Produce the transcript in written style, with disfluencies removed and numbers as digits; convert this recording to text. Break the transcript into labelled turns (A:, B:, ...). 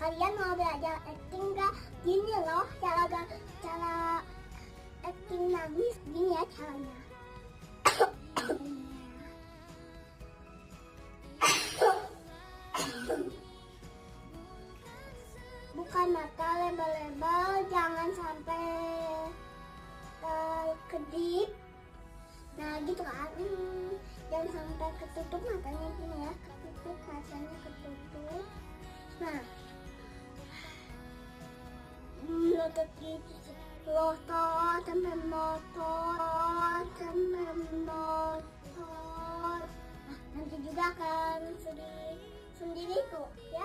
A: Kalian mau belajar acting gak? Gini loh cara acting nangis, gini ya caranya. Bukan mata lebar-lebar, jangan sampai terkedip. Nah gitu kan, jangan sampai ketutup matanya gini ya, ketutup. Nah, melotot gitu, lotot sampai motor. Nah, nanti juga akan sendiri tuh ya.